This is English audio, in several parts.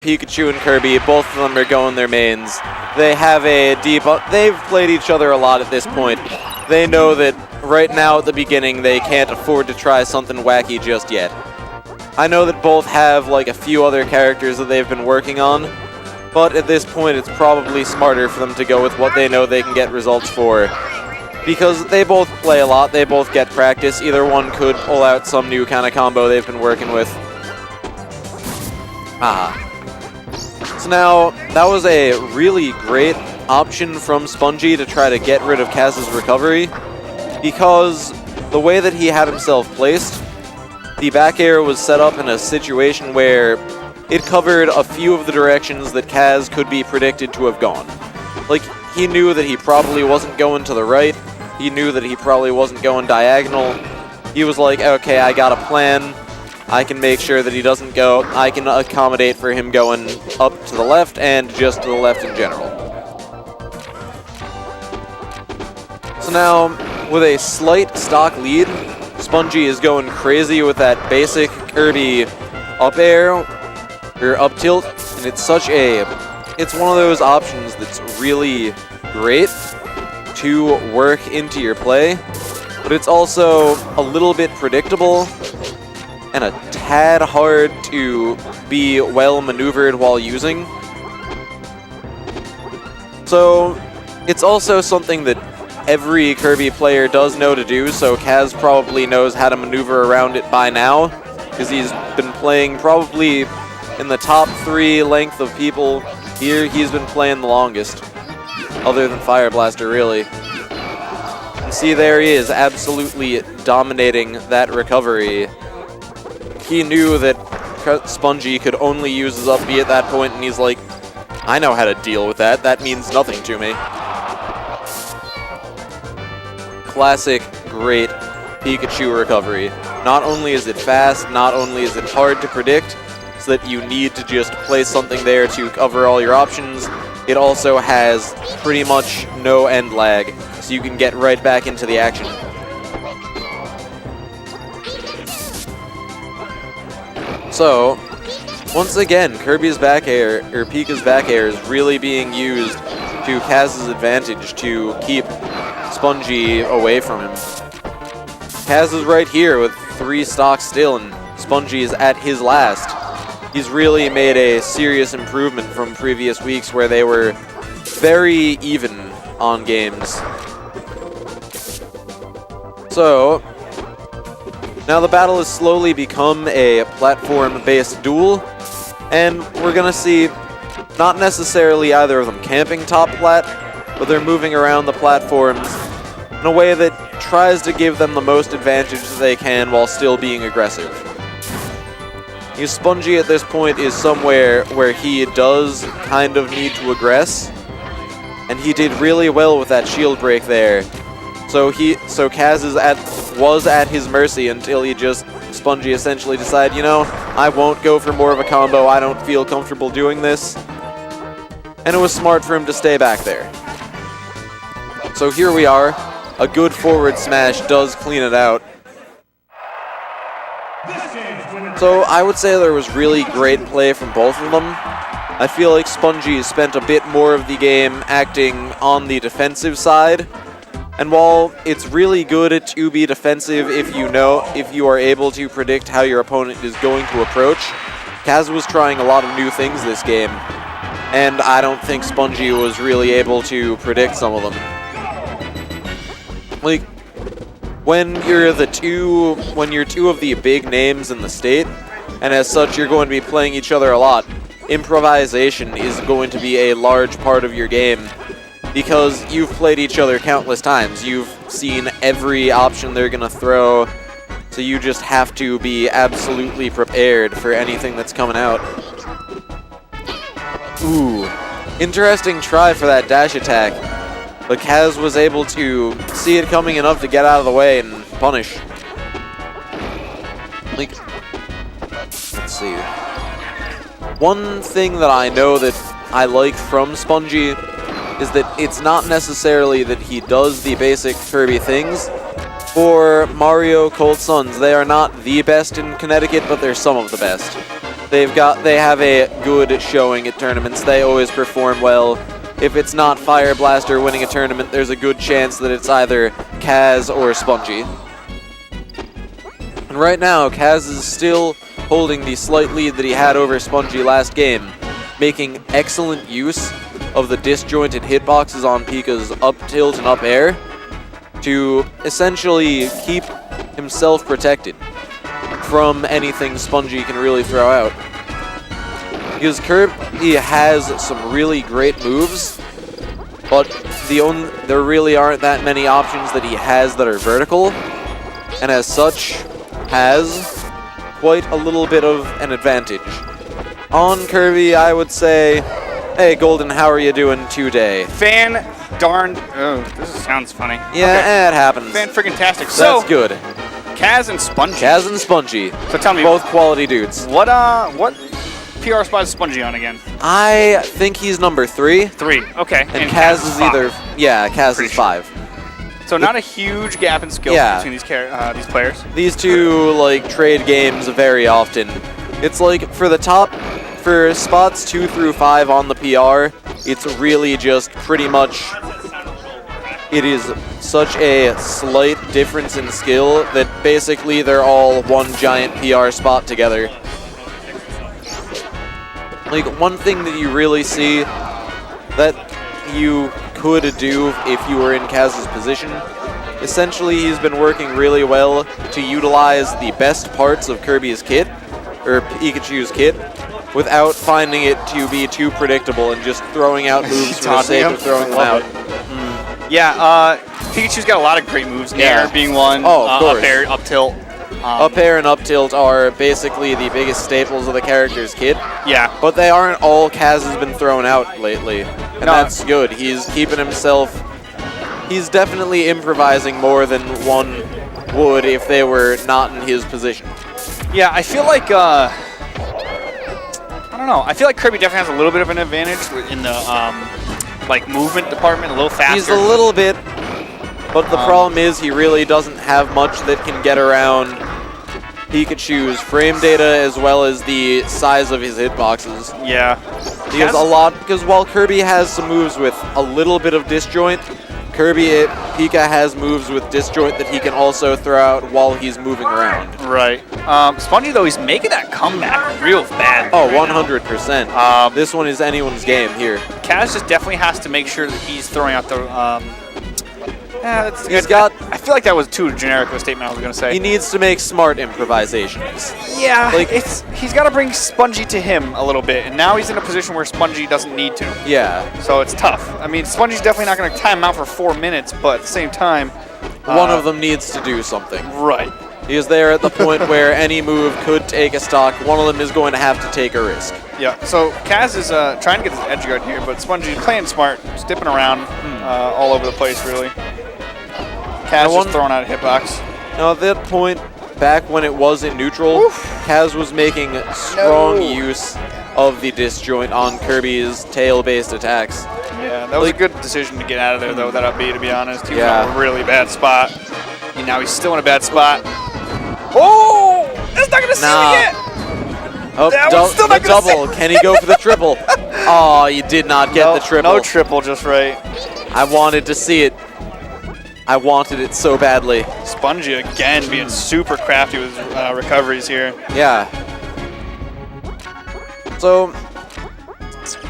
Pikachu and Kirby, both of them are going their mains. They have a deep... They've played each other a lot at this point. They know that right now at the beginning they can't afford to try something wacky just yet. I know that both have like a few other characters that they've been working on, but at this point it's probably smarter for them to go with what they know they can get results for. Because they both play a lot, they both get practice. Either one could pull out some new kind of combo they've been working with. So now, that was a really great option from Spongy to try to get rid of KaZ's recovery, because the way that he had himself placed, the back air was set up in a situation where it covered a few of the directions that KaZ could be predicted to have gone. Like, he knew that he probably wasn't going to the right, he knew that he probably wasn't going diagonal. He was like, okay, I got a plan. I can make sure that he doesn't go, I can accommodate for him going up to the left and just to the left in general. So now, with a slight stock lead, Spongy is going crazy with that basic Kirby up air, or up tilt, and it's it's one of those options that's really great to work into your play, but it's also a little bit predictable and a tad hard to be well maneuvered while using. So it's also something that every Kirby player does know to do, so KaZ probably knows how to maneuver around it by now, because he's been playing probably in the top 3 length of people here. He's been playing the longest, other than Fire Blaster, really. And see, there he is, absolutely dominating that recovery. He knew that Spongy could only use his up B at that point, and he's like, I know how to deal with that. That means nothing to me. Classic, great Pikachu recovery. Not only is it fast, not only is it hard to predict, so that you need to just place something there to cover all your options, it also has pretty much no end lag, so you can get right back into the action. So, once again, Kirby's back air, or Pika's back air, is really being used to KaZ's advantage to keep Spongy away from him. KaZ is right here with 3 stocks still, and Spongy is at his last. He's really made a serious improvement from previous weeks where they were very even on games. So, now the battle has slowly become a platform-based duel, and we're gonna see not necessarily either of them camping top plat, but they're moving around the platforms in a way that tries to give them the most advantage that they can while still being aggressive. Spongy at this point is somewhere where he does kind of need to aggress, and he did really well with that shield break there. So KaZ was at his mercy until Spongy essentially decided, you know, I won't go for more of a combo, I don't feel comfortable doing this. And it was smart for him to stay back there. So here we are, a good forward smash does clean it out. So I would say there was really great play from both of them. I feel like Spongy spent a bit more of the game acting on the defensive side. And while it's really good to be defensive if you are able to predict how your opponent is going to approach, KaZ was trying a lot of new things this game, and I don't think Spongy was really able to predict some of them. Like, when you're two of the big names in the state, and as such you're going to be playing each other a lot, improvisation is going to be a large part of your game, because you've played each other countless times. You've seen every option they're going to throw, so you just have to be absolutely prepared for anything that's coming out. Ooh, interesting try for that dash attack, but KaZ was able to see it coming enough to get out of the way and punish. Like, let's see. One thing that I know that I like from Spongy is that it's not necessarily that he does the basic Kirby things. For Mario Colt Sons, they are not the best in Connecticut, but they're some of the best. They have a good showing at tournaments. They always perform well. If it's not Fire Blaster winning a tournament, there's a good chance that it's either KaZ or Spongy. And right now, KaZ is still holding the slight lead that he had over Spongy last game, making excellent use of the disjointed hitboxes on Pika's up tilt and up air to essentially keep himself protected from anything Spongy can really throw out. Because Kirby has some really great moves, but there really aren't that many options that he has that are vertical, and as such, has quite a little bit of an advantage. On Kirby, I would say, hey Golden, how are you doing today? Oh, this sounds funny. Yeah, okay. It happens. Fan-friggin-tastic. So, that's good. KaZ and Spongy. KaZ and Spongy. So tell me, both quality dudes. What PR spot is Spongy on again? I think he's number 3. 3, okay. And KaZ is 5. either, yeah, KaZ is 5. So not a huge gap in skill between these players. These two like trade games very often. It's like for spots 2 through 5 on the PR, it's really just pretty much. It is such a slight difference in skill that basically they're all one giant PR spot together. Like, one thing that you really see that you could do if you were in KaZ's position, essentially he's been working really well to utilize the best parts of Kirby's kit, or Pikachu's kit, without finding it to be too predictable and just throwing out moves for the sake of throwing them out. Yeah, Pikachu's got a lot of great moves. Nair being one. Oh, of course. Up air, up tilt. Up air and up tilt are basically the biggest staples of the character's kit. Yeah. But they aren't all KaZ has been thrown out lately. And that's good. He's keeping himself. He's definitely improvising more than one would if they were not in his position. Yeah, I feel like I don't know. I feel like Kirby definitely has a little bit of an advantage in the like movement department, a little faster. He's a little bit, but the problem is he really doesn't have much that can get around Pikachu's frame data as well as the size of his hitboxes. Yeah. Because while Kirby has some moves with a little bit of disjoint, Pika has moves with disjoint that he can also throw out while he's moving around. Right. Spongy, though, he's making that comeback real bad. Oh, 100%. This one is anyone's game here. KaZ just definitely has to make sure that he's throwing out the... I feel like that was too generic of a statement I was going to say. He needs to make smart improvisations. Yeah, like he's got to bring Spongy to him a little bit, and now he's in a position where Spongy doesn't need to. Yeah. So it's tough. I mean, Spongy's definitely not going to time him out for 4 minutes, but at the same time... one of them needs to do something. Right. Because they're at the point where any move could take a stock. One of them is going to have to take a risk. Yeah, so KaZ is trying to get his edge guard here, but Spongy playing smart, dipping around all over the place, really. KaZ just throwing out a hitbox. Now, at that point, back when it was in neutral, KaZ was making strong use of the disjoint on Kirby's tail-based attacks. Yeah, that was a good decision to get out of there, though, that up B, to be honest. He was in a really bad spot. And now he's still in a bad spot. Oh! That's not going to see me yet! Oh, the double. Can he go for the triple? Oh, you did not get the triple. No triple just right. I wanted to see it. I wanted it so badly. Spongy again being super crafty with recoveries here. Yeah. So,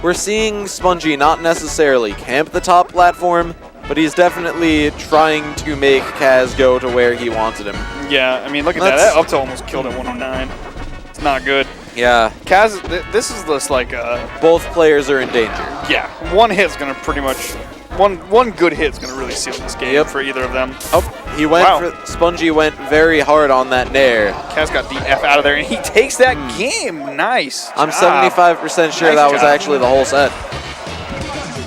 we're seeing Spongy not necessarily camp the top platform, but he's definitely trying to make KaZ go to where he wanted him. Yeah, I mean, look at that. That up to almost killed at 109. It's not good. Yeah. KaZ, this is just like... both players are in danger. Yeah, one hit's going to pretty much... One good hit's going to really seal this game for either of them. Oh, he went Spongy went very hard on that Nair. KaZ got the F out of there, and he takes that game. Nice I'm 75% sure that was actually the whole set.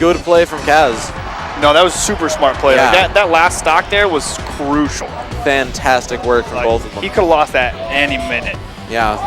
Good play from KaZ. No, that was super smart play. Yeah. Like that last stock there was crucial. Fantastic work from both of them. He could have lost that any minute. Yeah.